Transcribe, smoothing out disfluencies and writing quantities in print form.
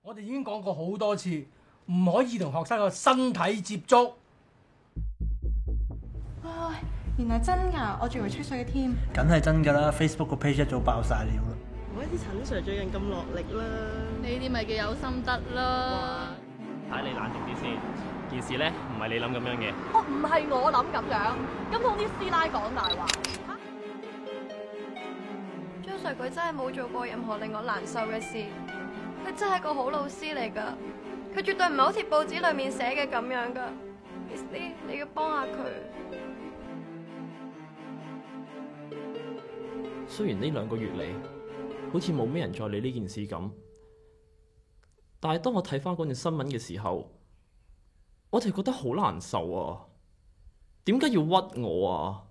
我哋已經講過好多次，唔可以同學生個身體接觸。喂，原來真㗎，我仲以為吹水嘅添。梗係真㗎啦 ，Facebook 個 page 一早爆晒料啦。唔怪之陳 Sir 最近咁落力啦。呢啲咪叫有心得咯。睇你冷靜啲先，件事咧唔係你諗咁樣嘅。哦，唔係我諗咁樣，咁同啲師奶講大話。張 Sir 佢真係冇做過任何令我難受嘅事，佢真係一個好老師嚟㗎，佢絕對唔係好似報紙裏面寫嘅咁樣㗎。Miss Lee，你要幫下佢。雖然呢2個月嚟，好似冇咩人再理呢件事咁，但係當我睇翻嗰段新聞嘅時候，我就覺得好難受啊！點解要屈我啊？